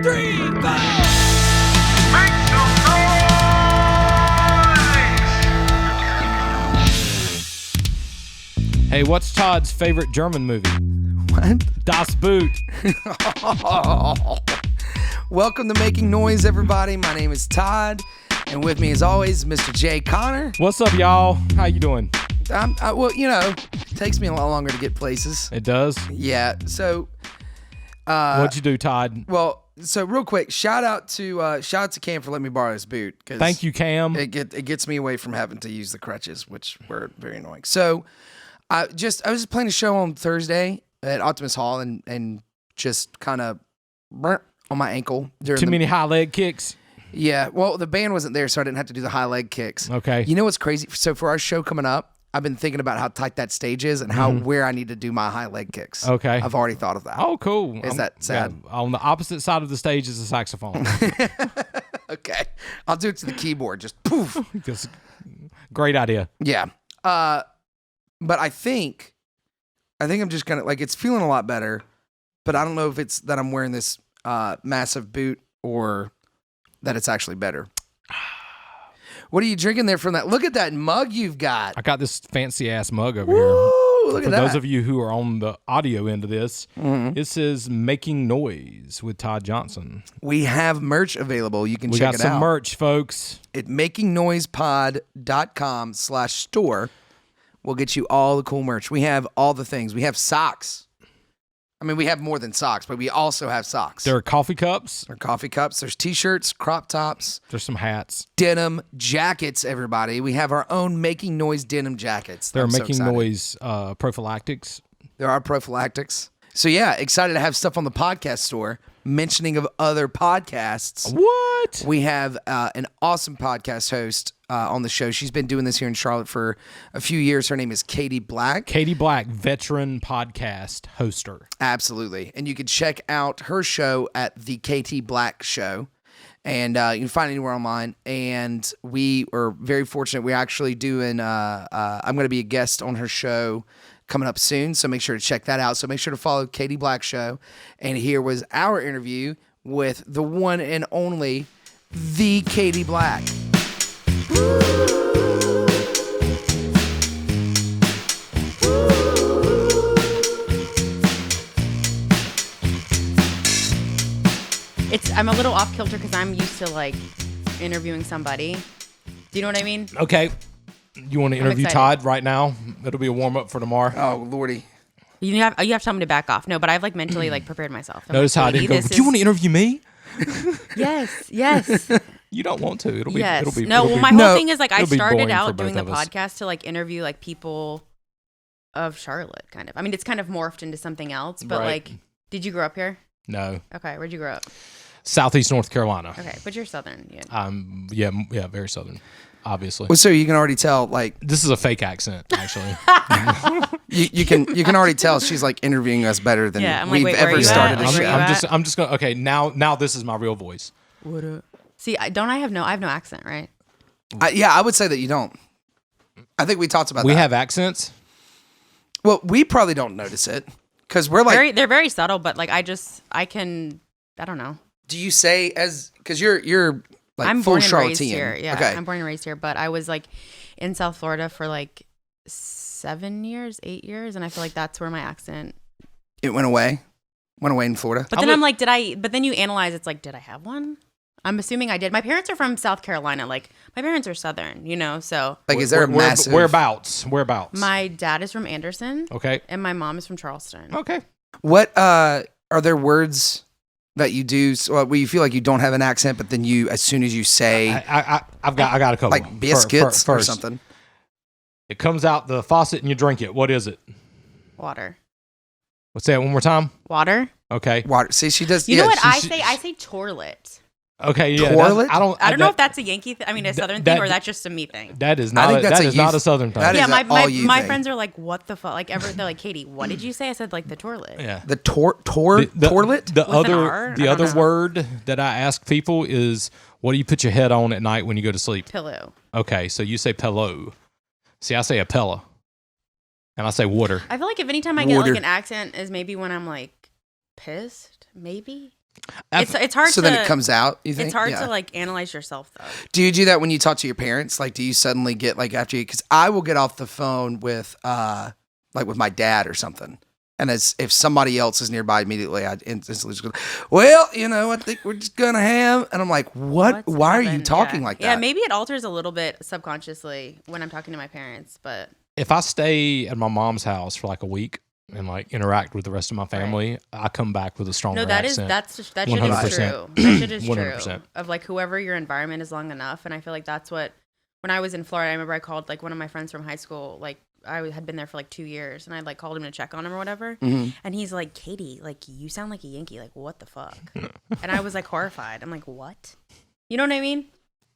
3, 4. Make some noise! Hey, what's Todd's favorite German movie? What? Das Boot. Welcome to Making Noise, everybody. My name is Todd, and with me, as always, Mr. Jay Connor. What's up, y'all? How you doing? Well, you know, it takes me a lot longer to get places. It does? Yeah. So, What'd you do, Todd? well, so real quick, shout out to Cam for letting me borrow his boot. Thank you, Cam. It gets me away from having to use the crutches, which were very annoying. So, I was just playing a show on Thursday at Optimus Hall, and just kind of burnt on my ankle during Too many high leg kicks. Yeah, well, the band wasn't there, so I didn't have to do the high leg kicks. Okay. You know what's crazy? So for our show coming up, I've been thinking about how tight that stage is and where I need to do my high leg kicks. Okay. I've already thought of that. Oh, cool. Is that sad? Yeah, on the opposite side of the stage is a saxophone. Okay. I'll do it to the keyboard. Just poof. Just great idea. Yeah. But I think I'm just gonna, like, it's feeling a lot better, but I don't know if it's that I'm wearing this massive boot or that it's actually better. What are you drinking there from that? Look at that mug you've got. I got this fancy ass mug over Woo, here. look For at that. those of you who are on the audio end of this, it says Making Noise with Todd Johnson. We have merch available. You can We check got it some out merch, folks. at makingnoisepod.com/store. We'll get you all the cool merch. We have all the things. We have socks. I mean, we have more than socks, but we also have socks. There are coffee cups. There are coffee cups. There's t-shirts, crop tops, There's some hats. denim jackets, everybody. We have our own Making Noise denim jackets. There are I'm so Making excited. Noise prophylactics. There are prophylactics. So yeah, excited to have stuff on the podcast store. Mentioning of other podcasts. What? We have an awesome podcast host on the show. She's been doing this here in Charlotte for a few years. Her name is Katie Black. Katie Black, veteran podcast hoster. Absolutely. And you can check out her show at the KT Black Show. And you can find it anywhere online. And we are very fortunate. We're actually doing, I'm going to be a guest on her show coming up soon. So make sure to check that out. So make sure to follow Katie Black Show. And here was our interview with the one and only, the Katie Black. I'm a little off kilter because I'm used to like interviewing somebody. Do you know what I mean? Okay. You want to interview excited. Todd right now? It'll be a warm up for tomorrow. Oh, Lordy. You have to tell me to back off. No, but I've like mentally like prepared myself. I'm Notice like, how I didn't go, this do you is- want to interview me? Yes. You don't want to. It'll be. Yes. It'll be. No, it'll well, be- my No, whole thing is like I it'll be started boring for out both doing the of us. podcast to like interview like people of Charlotte, kind of. I mean, it's kind of morphed into something else, but Right. like, did you grow up here? No. Okay, where'd you grow up? Southeast North Carolina. Okay, but you're Southern. Yeah. Yeah, very southern. Obviously. Well, so you can already tell, like, This is a fake accent, actually. you can already tell she's like interviewing us better than Yeah, I'm like, we've wait, where ever you started at? a Where show. you at? I'm just gonna. Okay, now this is my real voice. What up? See, I have no accent, right? I would say that you don't. I think we talked about We that. have accents. Well, we probably don't notice it because we're like, They're very subtle, but like I don't know. do you say because you're like I'm full born and raised Charlottean? here. Yeah, Okay. I'm born and raised here, but I was like in South Florida for like 8 years, and I feel like that's where my accent. It went away in Florida. But then I'm like, but then you analyze, it's like, did I have one? I'm assuming I did. My parents are from South Carolina. Like my parents are Southern, so. Like, is there a massive? Whereabouts? My dad is from Anderson. Okay. And my mom is from Charleston. Okay. What are there words that you do where you feel like you don't have an accent, but then you, as soon as you say, I got a couple. like biscuits or First, something? It comes out the faucet and you drink it. What is it? Water. Let's say it one more time. Water. Okay. Water. See, she does. You know what I she- say? I say toilet. Okay. Yeah. Toilet? I don't know if that's a Yankee thing. I mean, a Southern thing, or that's just a me thing. That is I not. think that's That a is not youth- a southern thing. that is Yeah, a all you my thing. friends are like, what the fuck? Like, they're like, Katie, what did you say? I said, like, the toilet. Yeah. The The- toilet. The With an other R? the I don't other know. word that I ask people is, what do you put your head on at night when you go to sleep? Pillow. Okay, so you say pillow. See, I say a pillow. And I say water. I feel like if anytime I get Water. like an accent is maybe when I'm like pissed, maybe. It's hard. So to, then it comes out. You think It's hard Yeah. to like analyze yourself though. Do you do that when you talk to your parents? Like, do you suddenly get like after you? Because I will get off the phone with like with my dad or something, and as if somebody else is nearby, immediately I instantly just go, well, I think we're just gonna have, and I'm like, what? What's Why are you happened? talking Yeah. like that? Yeah, maybe it alters a little bit subconsciously when I'm talking to my parents, but If I stay at my mom's house for like a week and like interact with the rest of my family, I come back with a stronger no, that accent. that shit is 100%. true. That shit is 100%. true. Of like whoever your environment is long enough, and I feel like that's what. When I was in Florida, I remember I called like one of my friends from high school. Like I had been there for like 2 years, and I like called him to check on him or whatever. And he's like, "Katie, like you sound like a Yankee. Like what the fuck?" And I was like horrified. I'm like, "What?" You know what I mean?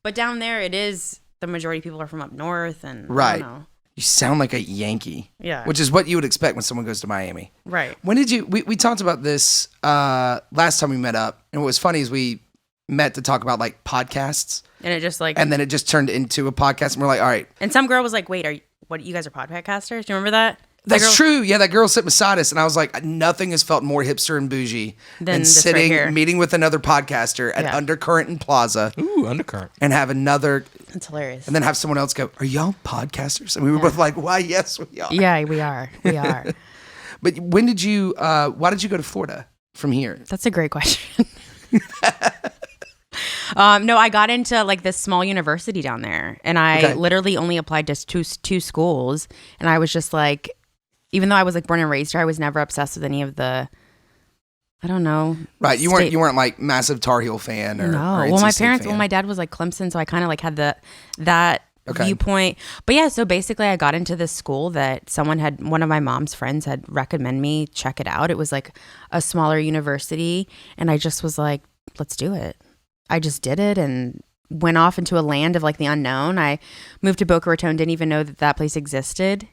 But down there, it is the majority of people are from up north, and I Right. don't know. You sound like a Yankee. Yeah. Which is what you would expect when someone goes to Miami. Right. When did you? We talked about this last time we met up, and what was funny is we met to talk about like podcasts, And it just like and then it just turned into a podcast, and we're like, all right. and some girl was like, "Wait, you guys are podcasters? Do you remember that?" That's girl- true. Yeah, that girl sat beside us, and I was like, nothing has felt more hipster and bougie than this right sitting, here. meeting with another podcaster at Yeah. Undercurrent and Plaza, Ooh, undercurrent. and have another, It's hilarious. and then have someone else go, "Are y'all podcasters?" And we were both like, "Why? Yes, we are." Yeah, we are. We are. But when did you? Why did you go to Florida from here? That's a great question. No, I got into like this small university down there, and I Okay. literally only applied to two schools, and I was just like, even though I was like born and raised here, I was never obsessed with any of the, I don't know. Right, you weren't like massive Tar Heel fan or No. or Well, my NC State parents, fan. well, my dad was like Clemson, so I kind of like had that Okay. viewpoint. But yeah, so basically I got into this school that one of my mom's friends had recommended me check it out. It was like a smaller university, and I just was like, let's do it. I just did it and went off into a land of like the unknown. I moved to Boca Raton, didn't even know that place existed.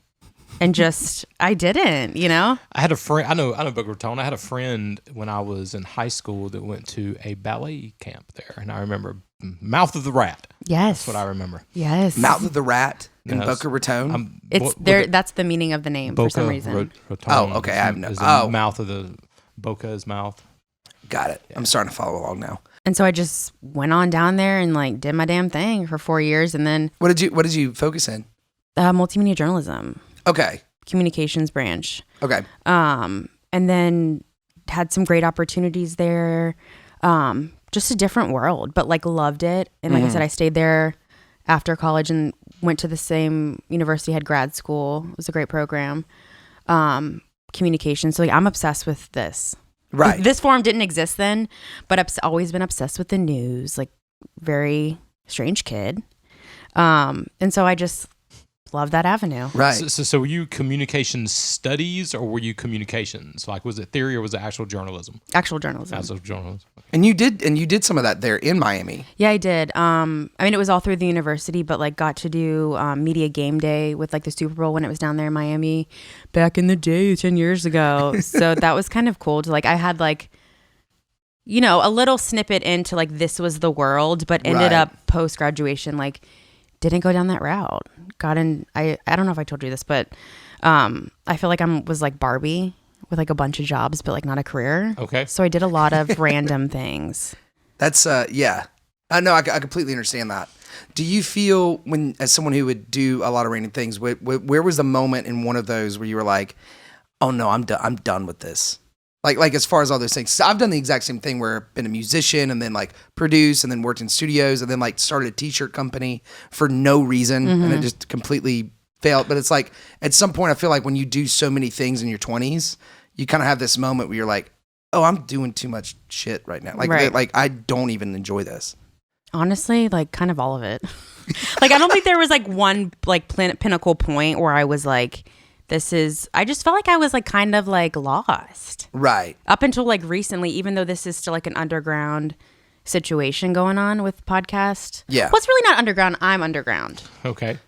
And just, I didn't, I had a friend. I know Boca Raton. I had a friend when I was in high school that went to a ballet camp there, and I remember Mouth of the Rat. Yes. That's what I remember. Yes. Mouth of the Rat in Yes. Boca Raton. It's What- there. what the- That's the meaning of the name for some reason. Raton Oh, okay, I have no- is the oh. mouth of the Boca is mouth. Got it. I'm starting to follow along now. And so I just went on down there and like did my damn thing for 4 years, and then What did you focus in? multimedia journalism, Okay. communications branch. Okay. And then had some great opportunities there. Just a different world, but like loved it. And like I said, I stayed there after college and went to the same university, had grad school. It was a great program. Communication. So like I'm obsessed with this. Right. This forum didn't exist then, but I've always been obsessed with the news, like very strange kid. And so I just love that avenue. Right. So were you communications studies or were you communications? Like, was it theory or was it actual journalism? Actual journalism. Actual journalism. And you did some of that there in Miami. Yeah, I did. I mean, it was all through the university, but like got to do media game day with like the Super Bowl when it was down there in Miami back in the day, 10 years ago. So that was kind of cool to like, I had like, a little snippet into like, this was the world, but ended Right. up post graduation, like didn't go down that route. Got in, I don't know if I told you this, but I feel like was like Barbie with like a bunch of jobs, but like not a career. Okay. So I did a lot of random things. That's yeah. I know. I completely understand that. Do you feel when, as someone who would do a lot of random things, where was the moment in one of those where you were like, "Oh no, I'm done with this." Like as far as all those things, 'cause I've done the exact same thing where I've been a musician and then like produced and then worked in studios and then like started a t-shirt company for no reason and it just completely failed. But it's like at some point I feel like when you do so many things in your 20s, you kind of have this moment where you're like, "Oh, I'm doing too much shit right now. Like Right. like I don't even enjoy this." Honestly, like kind of all of it. Like I don't think there was like one like pinnacle point where I was like, I just felt like I was like kind of like lost Right. up until like recently, even though this is still like an underground situation going on with podcast. Yeah. What's really not underground? I'm underground. Okay.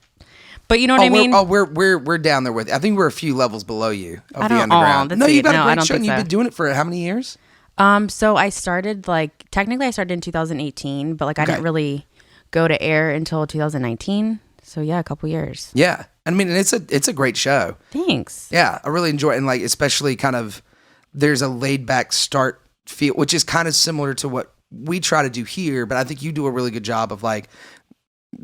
But you know what I mean? We're down there with. I think we're a few levels below you of I the don't- underground. that's No, you've sweet. got a No, I great don't show, and think you've so. been doing it for how many years? So I started like technically I started in 2018, but like I Okay. didn't really go to air until 2019. So yeah, a couple years. Yeah, I mean, and it's a great show. Thanks. Yeah, I really enjoy it, and like especially kind of there's a laid back start feel, which is kind of similar to what we try to do here, but I think you do a really good job of like,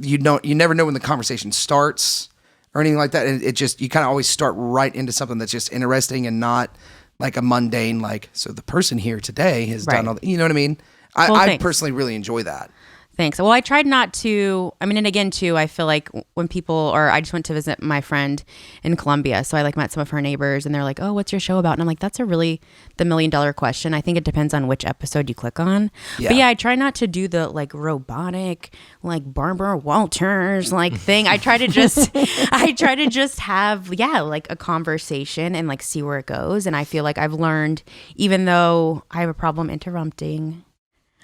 you never know when the conversation starts or anything like that. And it just, you kind of always start right into something that's just interesting and not like a mundane, like, so the person here today has done all you know what I mean? I personally really enjoy that. Thanks. Well, I tried not to, I mean, and again, too, I feel like when people, or I just went to visit my friend in Colombia. So I like met some of her neighbors and they're like, oh, what's your show about? And I'm like, that's a really the $1 million question. I think it depends on which episode you click on. Yeah. But yeah, I try not to do the like robotic, like Barbara Walters like thing. I try to just have, like a conversation and like see where it goes. And I feel like I've learned, even though I have a problem interrupting,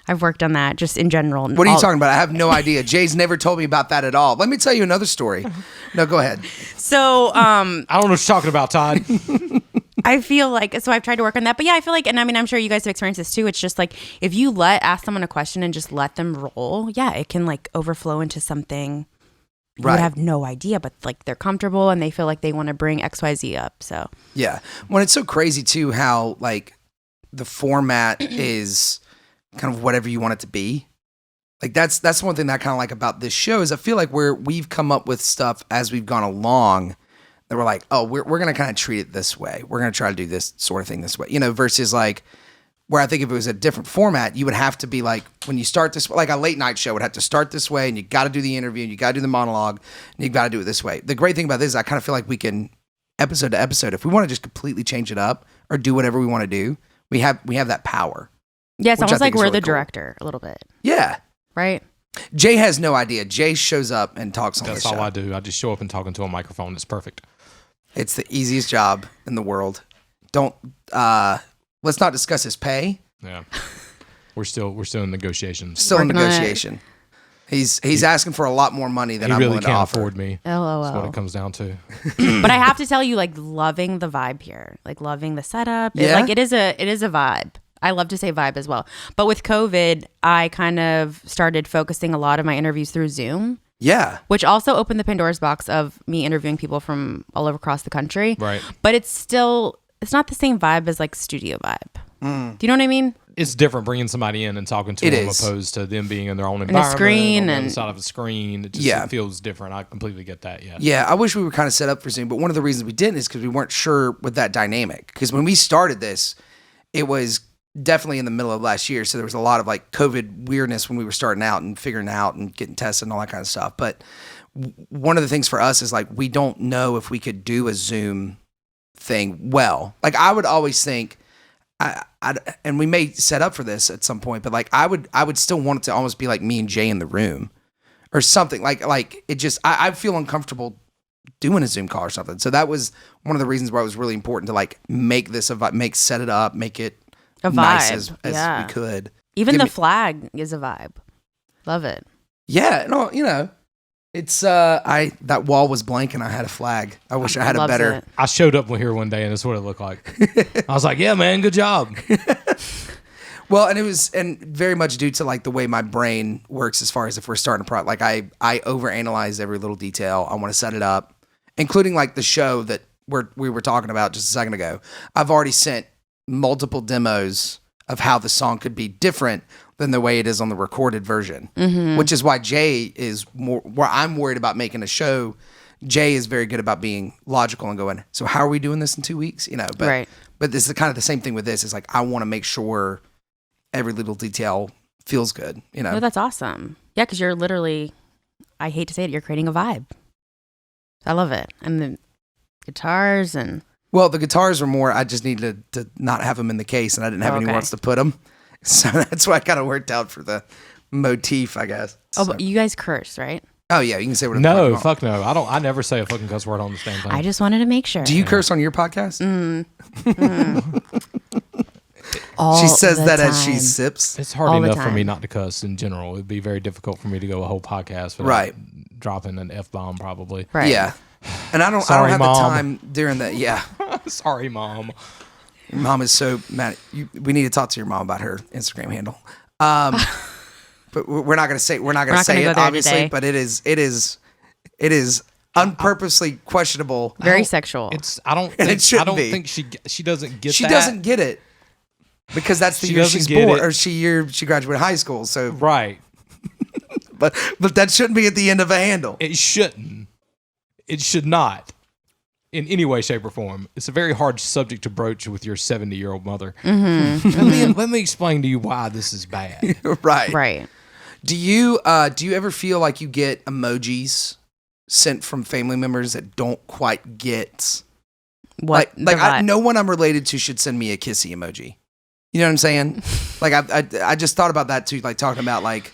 I've worked on that just in general. What are you talking about? I have no idea. Jay's never told me about that at all. Let me tell you another story. No, go ahead. So, I don't know what you're talking about, Todd. I feel like, so I've tried to work on that. But yeah, I feel like, and I mean, I'm sure you guys have experienced this too. It's just like, if you ask someone a question and just let them roll, yeah, it can like overflow into something you would have no idea, but like they're comfortable and they feel like they want to bring XYZ up. So, yeah. Well, it's so crazy too how like the format is kind of whatever you want it to be. Like that's one thing that I kind of like about this show is I feel like we've come up with stuff as we've gone along that we're like, oh, we're going to kind of treat it this way. We're going to try to do this sort of thing this way, you know, versus like where I think if it was a different format, you would have to be like, when you start this, like a late night show would have to start this way and you got to do the interview and you got to do the monologue and you got to do it this way. The great thing about this is I kind of feel like we can episode to episode, if we want to just completely change it up or do whatever we want to do, we have that power. Yeah, it's almost like we're the director a little bit. Yeah. Right? Jay has no idea. Jay shows up and talks on the show. That's all I do. I just show up and talk into a microphone. It's perfect. It's the easiest job in the world. Let's not discuss his pay. Yeah. We're still in negotiations. Still in negotiation. He's asking for a lot more money than I'm willing to offer. He really can't afford me. LOL. That's what it comes down to. But I have to tell you, like, loving the vibe here. Like, loving the setup. Yeah? It is a vibe. I love to say vibe as well. But with COVID, I kind of started focusing a lot of my interviews through Zoom. Yeah. Which also opened the Pandora's box of me interviewing people from all over across the country. Right. But it's not the same vibe as like studio vibe. Do you know what I mean? It's different bringing somebody in and talking to them opposed to them being in their own environment. And a screen on the and other side of a screen. It feels different. I completely get that. Yeah. Yeah. I wish we were kind of set up for Zoom, but one of the reasons we didn't is because we weren't sure with that dynamic. Because when we started this, it was definitely in the middle of last year. So there was a lot of like COVID weirdness when we were starting out and figuring out and getting tested and all that kind of stuff. But one of the things for us is like, we don't know if we could do a Zoom thing well. Like I would always think, and we may set up for this at some point, but like I would still want it to almost be like me and Jay in the room or something like it just, I feel uncomfortable doing a Zoom call or something. So that was one of the reasons why it was really important to like make this set it up, make it a vibe. Nice as we could. Even the flag is a vibe. Love it. Yeah. No, you know, it's, that wall was blank and I had a flag. I wish I had a better. I showed up here one day and that's what it looked like. I was like, yeah, man, good job. Well, and it was, and very much due to like the way my brain works as far as if we're starting a project, like I overanalyze every little detail. I want to set it up, including like the show that we were talking about just a second ago. I've already sent multiple demos of how the song could be different than the way it is on the recorded version, which is why Jay is more, where I'm worried about making a show. Jay is very good about being logical and going, so how are we doing this in 2 weeks? You know, but this is kind of the same thing with this. It's like, I want to make sure every little detail feels good, you know? Oh, that's awesome. Yeah. Cause you're literally, I hate to say it, you're creating a vibe. I love it. And the guitars and. Well, the guitars were more, I just needed to not have them in the case and I didn't have anywhere else to put them. So that's why I kind of worked out for the motif, I guess. Oh, but you guys curse, right? Oh yeah, you can say whatever. No, fuck no. I never say a fucking cuss word on the damn thing. I just wanted to make sure. Do you curse on your podcast? All she says that time. as she sips. It's hard enough for me not to cuss in general. It'd be very difficult for me to go a whole podcast without dropping an F-bomb probably. Right. Yeah. And I don't have Mom. the time during that. Yeah. Sorry, Mom. Your mom is so mad. We need to talk to your mom about her Instagram handle. But we're not going to say it obviously, today. but it is unpurposely questionable. Very sexual. I don't think she doesn't get She that. doesn't get it. because that's the She year doesn't she's get born, it. or she graduated high school. So, Right. but that shouldn't be at the end of a handle. It shouldn't. It should not. In any way, shape, or form. It's a very hard subject to broach with your 70-year-old mother. Let me explain to you why this is bad. Right. Right. Do you ever feel like you get emojis sent from family members that don't quite get What? no one I'm related to should send me a kissy emoji. You know what I'm saying? Like I just thought about that too, like talking about like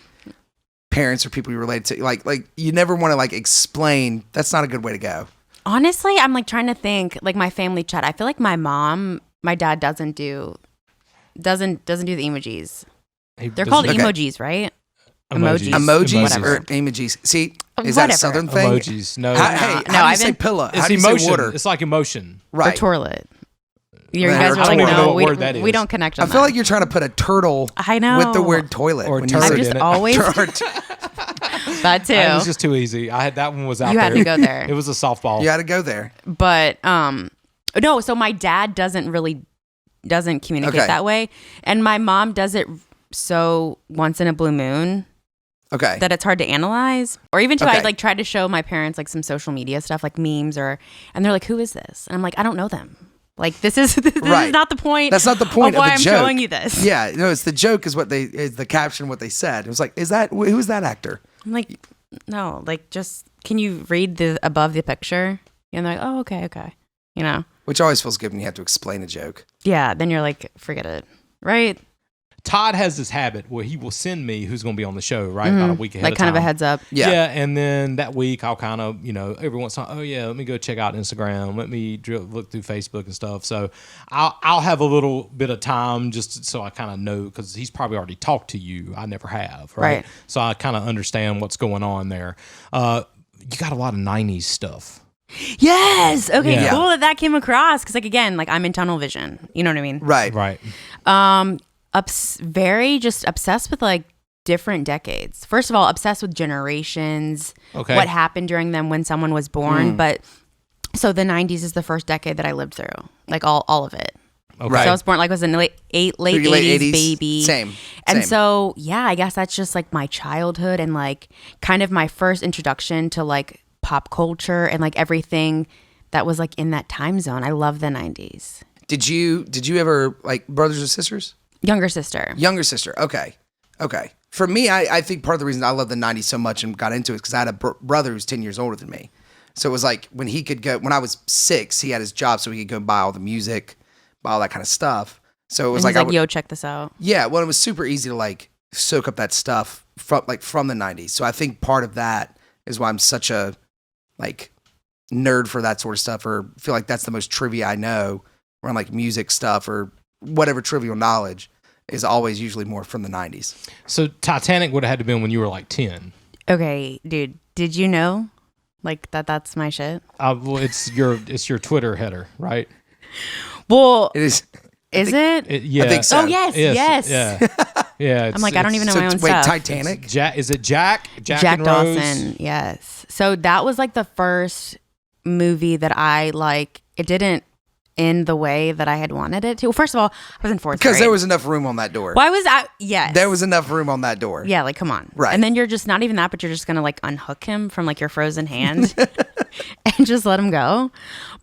parents or people you relate to. Like you never want to like explain. That's not a good way to go. Honestly, I'm like trying to think, like my family chat. I feel like my dad doesn't do the emojis. They're called emojis, right? Emojis Or emojis. See, is that a Whatever. southern thing? Emojis. No. How do you say pillow? It's How do you say emotion. water? It's like emotion. Or Right. toilet. You Right, guys or are like, toilet. I don't no, know what word that we is. don't connect I on feel that. like you're trying to put a turtle I know. with the word toilet. Or when you turd say I've just in it. always that too. It was just too easy. That one was out You there. had to go there. It was a softball. You got to go there. But no, so my dad doesn't communicate Okay. that way, and my mom does it so once in a blue moon Okay. that it's hard to analyze. Or even too, Okay. I like tried to show my parents like some social media stuff, like memes, and they're like, "Who is this?" And I'm like, "I don't know them. Like this is Right. not the point. That's not the point of why of the I'm joke. showing you this." Yeah, no, it's the joke is the caption, what they said. It was like, who is that actor? I'm like, no, like just can you read the above the picture? And they're like, "Oh, okay, you know." Which always feels good when you have to explain a joke. Yeah, then you're like, forget it, right? Todd has this habit where he will send me who's going to be on the show, right? About a week ahead Like of kind of a time. heads up. Yeah. And then that week I'll kind of, every once in a while, let me go check out Instagram. Let me look through Facebook and stuff. So I'll have a little bit of time just so I kind of know, because he's probably already talked to you. I never have, right? Right. So I kind of understand what's going on there. You got a lot of 90s stuff. Yes. Okay. Yeah. Cool that came across, because like again, like I'm in tunnel vision. You know what I mean? Right. Right. Very just obsessed with like different decades. First of all, obsessed with generations. Okay. What happened during them when someone was born. But so the 90s is the first decade that I lived through, like all of it. Okay. Right. So I was born like was in the late 80s baby. Same. And so, yeah, I guess that's just like my childhood and like kind of my first introduction to like pop culture and like everything that was like in that time zone. I love the 90s. Did you ever like brothers or sisters? Younger sister. Younger sister. Okay. For me, I think part of the reason I love the 90s so much and got into it is because I had a brother who's 10 years older than me. So it was like when I was 6, he had his job so he could go buy all the music, buy all that kind of stuff. So it was And like, he's like, yo, check this out. yeah, well, it was super easy to like soak up that stuff from the 90s. So I think part of that is why I'm such a like nerd for that sort of stuff, or feel like that's the most trivia I know around like music stuff or whatever trivial knowledge is always usually more from the 90s. So Titanic would have had to been when you were like 10. Okay, dude, did you know like that's my shit? Well, it's your Twitter header, right? Well, It is. is it? Yeah. I think so. Oh, yes. Yeah. Yeah. I'm like, I don't even know my own Wait, stuff. Titanic? Is it Jack? Jack and Rose? Dawson, yes. So that was like the first movie that I like. It didn't end the way that I had wanted it to. Well, first of all, I was in 4th grade. Because there was enough room on that door. Why was I? Yes. There was enough room on that door. Yeah, like come on. Right. And then you're just not even that, but you're just gonna like unhook him from like your frozen hand and just let him go.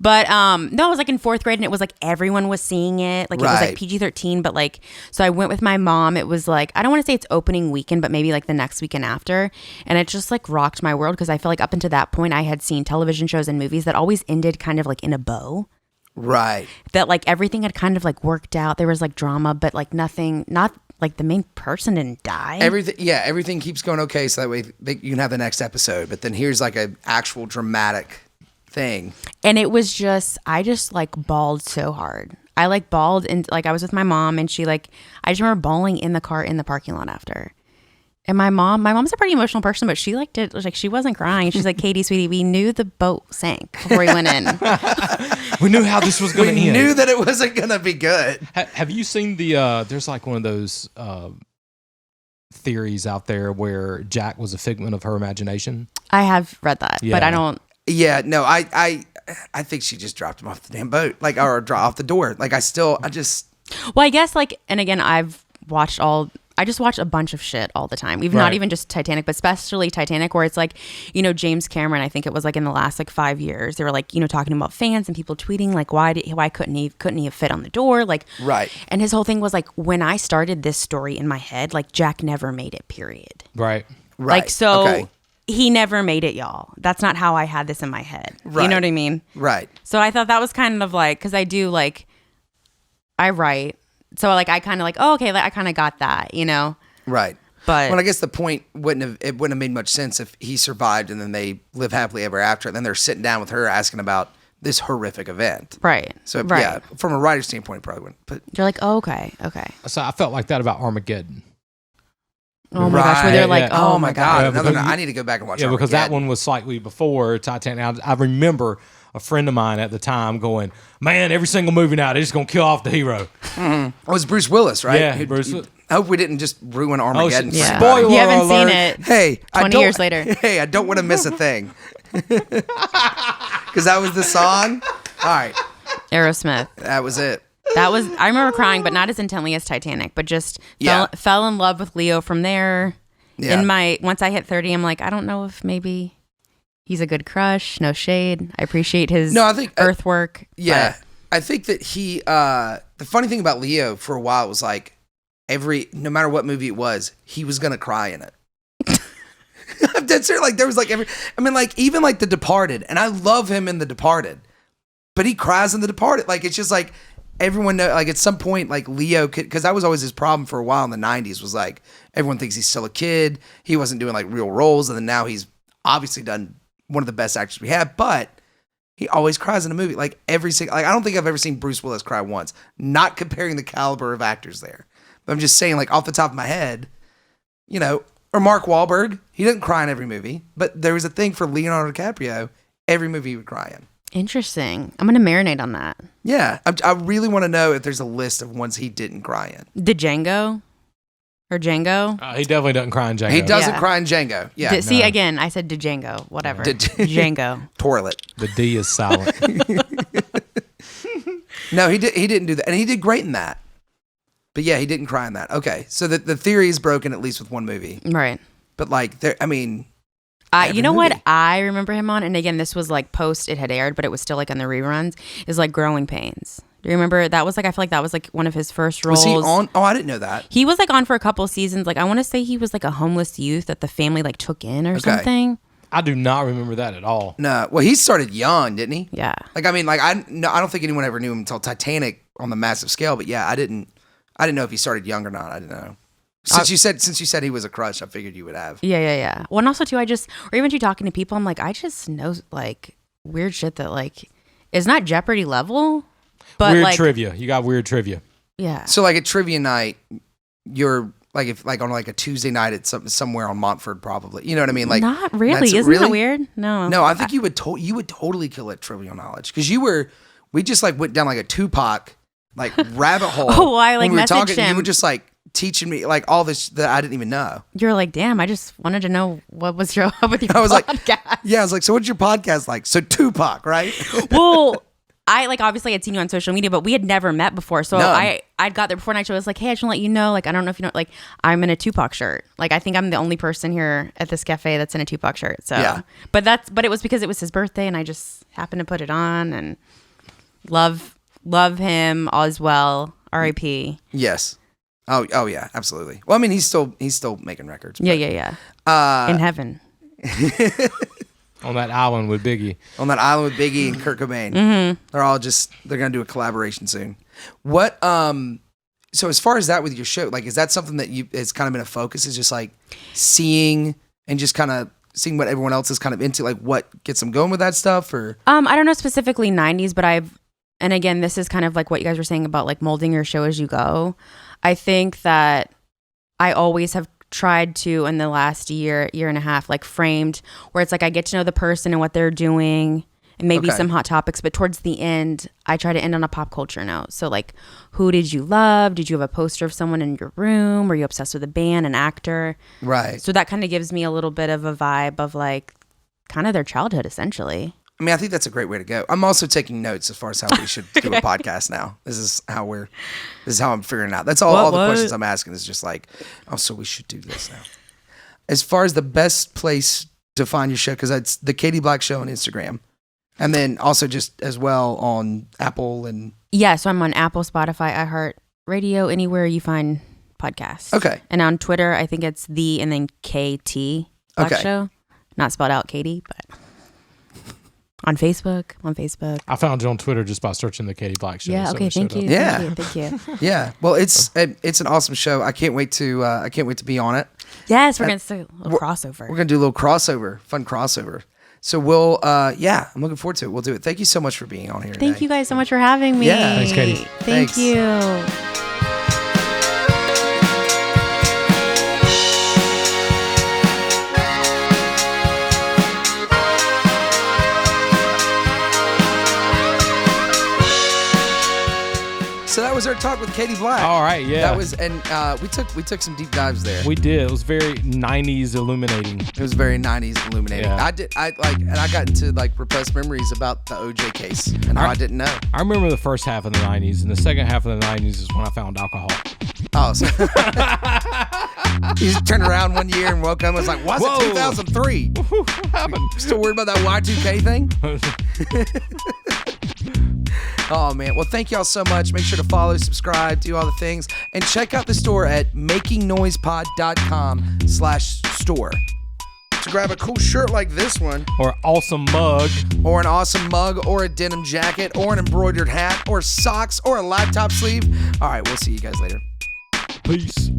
But no, I was like in 4th grade and it was like everyone was seeing it. Like it was Right. like PG-13, but like so I went with my mom. It was like I don't want to say it's opening weekend, but maybe like the next weekend after. And it just like rocked my world because I feel like up until that point I had seen television shows and movies that always ended kind of like in a bow. Right. That like everything had kind of like worked out. There was like drama, but like nothing, not like the main person didn't die. Everything keeps going okay, so that way you can have the next episode. But then here's like an actual dramatic thing. And it was just, I just like bawled so hard. I like bawled and like I was with my mom and she like, I just remember bawling in the car in the parking lot after. And my mom's a pretty emotional person, but she liked it. Like she wasn't crying. She's like, Katie, sweetie, we knew the boat sank before we went in. We knew how this was going to We end. knew that it wasn't going to be good. Have you seen there's like one of those theories out there where Jack was a figment of her imagination? I have read that, but I don't. Yeah, no, I think she just dropped him off the damn boat, like or off the door. Like I Well, I guess like, and again, I just watch a bunch of shit all the time. Even not Right. even just Titanic, but especially Titanic, where it's like, James Cameron, I think it was like in the last like 5 years, they were like, talking about fans and people tweeting like, why couldn't he have fit on the door? Like, Right. And his whole thing was like, when I started this story in my head, like Jack never made it, period. Right. Right. Like, so Okay. he never made it, y'all. That's not how I had this in my head. Right. You know what I mean? Right. So I thought that was kind of like, because I do like, I write. So like, I kind of like, oh, okay, like, I kind of got that, Right. But Well, I guess the point wouldn't have made much sense if he survived and then they live happily ever after, and then they're sitting down with her asking about this horrific event. right. So right. yeah, from a writer's standpoint, it probably wouldn't. But You're like, oh, okay. So I felt like that about Armageddon. Oh my gosh, where they're Right. like, oh my god, Yeah, another. because I need to go back and watch. Yeah, because that Armageddon. one was slightly before Titanic. I remember a friend of mine at the time going, "Man, every single movie now they're just gonna kill off the hero." Oh, it was Bruce Willis, right? Yeah, Bruce. I hope we didn't just ruin Armageddon. shit. for yeah. everybody. Spoiler You haven't seen alert. it. Hey, 20 years later. Hey, I don't want to miss a thing. Because that was the song. All right, Aerosmith. that was it. That was, I remember crying, but not as intently as Titanic, but just Yeah. fell in love with Leo from there. Yeah. Once I hit 30, I'm like, I don't know if maybe he's a good crush. No shade. I appreciate his No, I think- earthwork. Yeah, I think that he. The funny thing about Leo for a while was like no matter what movie it was, he was gonna cry in it. I'm dead serious. Like there was like even like The Departed, and I love him in The Departed, but he cries in The Departed. Like it's just like everyone know. Like at some point, like Leo could, because that was always his problem for a while in the '90s. Was like everyone thinks he's still a kid. He wasn't doing like real roles, and then now he's obviously done one of the best actors we have, but. He always cries in a movie. Like every single, like I don't think I've ever seen Bruce Willis cry once. Not comparing the caliber of actors there, but I'm just saying, like off the top of my head, or Mark Wahlberg. He didn't cry in every movie, but there was a thing for Leonardo DiCaprio. Every movie he would cry in. Interesting. I'm going to marinate on that. Yeah, I really want to know if there's a list of ones he didn't cry in. Did Django? Or Django? He definitely doesn't cry in Django. He doesn't Yeah. cry in Django. Yeah, See, again, I said Django. Whatever. Django. toilet. The D is silent. No, he didn't do that, and he did great in that. But yeah, he didn't cry in that. Okay, so the theory is broken at least with one movie. Right. But like, every You know what movie. I remember him on? And again, this was like post it had aired, but it was still like on the reruns, is like Growing Pains. Do you remember? That was like, I feel like that was like one of his first roles. Was he on? Oh, I didn't know that. He was like on for a couple seasons. Like I want to say he was like a homeless youth that the family like took in or something. I do not remember that at all. No, well, he started young, didn't he? Yeah. Like, I mean, like I don't think anyone ever knew him until Titanic on the massive scale. But yeah, I didn't know if he started young or not. I didn't know. Since you said he was a crush, I figured you would have. Yeah. Well, and also too, or even to talking to people, I'm like, I just know like weird shit that like is not Jeopardy level, but Weird like trivia. You got weird trivia. yeah. So like at trivia night, you're like if like on like a Tuesday night at somewhere on Montford, probably. You know what I mean? Like Not really. that's- Isn't really? that weird? No. No, I think you would totally kill at trivial knowledge because we just like went down like a Tupac like rabbit hole. Oh, I, like, when we were messaged talking. You him. were just like teaching me like all this that I didn't even know. You're like, damn, I just wanted to know what was your up with your I was like, podcast. yeah, I was like, so what's your podcast like? So Tupac, right? Well, I like obviously had seen you on social media, but we had never met before. So No. I'd got there before night show. I was like, hey, I just want to let you know, like, I don't know if you know, like, I'm in a Tupac shirt. Like, I think I'm the only person here at this cafe that's in a Tupac shirt. So, Yeah. but it was because it was his birthday, and I just happened to put it on and love him as well. R.I.P. Yes. Oh yeah, absolutely. Well, I mean, he's still making records. Yeah. In heaven. On that island with Biggie. On that island with Biggie and Kurt Cobain. Mm-hmm. They're gonna do a collaboration soon. What so as far as that with your show, like is that something that it's kind of been a focus, is just like seeing and just kind of seeing what everyone else is kind of into, like what gets them going with that stuff? Or I don't know specifically 90s, but and again, this is kind of like what you guys were saying about like molding your show as you go. I think that I always have tried to, in the last year and a half, like framed where it's like I get to know the person and what they're doing and maybe Okay. some hot topics, but towards the end, I try to end on a pop culture note. So like, who did you love? Did you have a poster of someone in your room? Were you obsessed with a band, an actor? right. So that kind of gives me a little bit of a vibe of like kind of their childhood, essentially. I mean, I think that's a great way to go. I'm also taking notes as far as how we should do a podcast now. This is how I'm figuring it out. That's all the questions I'm asking is just like, oh, so we should do this now. As far as the best place to find your show, because it's the Katie Black Show on Instagram. And then also just as well on Apple and... Yeah, so I'm on Apple, Spotify, iHeart Radio, anywhere you find podcasts. Okay. And on Twitter, I think it's the and then KT Black Show. Not spelled out Katie, but... On Facebook. I found you on Twitter just by searching the Katie Black Show. Yeah. so Okay. it showed Thank you. up. Yeah. Thank you. Yeah. Well, it's an awesome show. I can't wait to be on it. Yes, we're gonna do a little crossover. We're gonna do a little fun crossover. So we'll I'm looking forward to it. We'll do it. Thank you so much for being on here today. Thank you guys so much for having me. Yeah. Thanks, Katie. Thank Thanks. you. So that was our talk with Katie Black. All right, yeah. That was, and we took some deep dives there. We did. It was very 90s illuminating. It was very 90s illuminating. Yeah. I got into like repressed memories about the OJ case and how I didn't know. I remember the first half of the 90s, and the second half of the 90s is when I found alcohol. Oh, so you just turned around one year and woke up and was like, what's Whoa. it 2003? What happened? Still worried about that Y2K thing? Oh, man. Well, thank y'all so much. Make sure to follow, subscribe, do all the things. And check out the store at makingnoisepod.com/store to grab a cool shirt like this one, Or awesome mug. or an awesome mug, or a denim jacket, or an embroidered hat, or socks, or a laptop sleeve. All right, we'll see you guys later. Peace.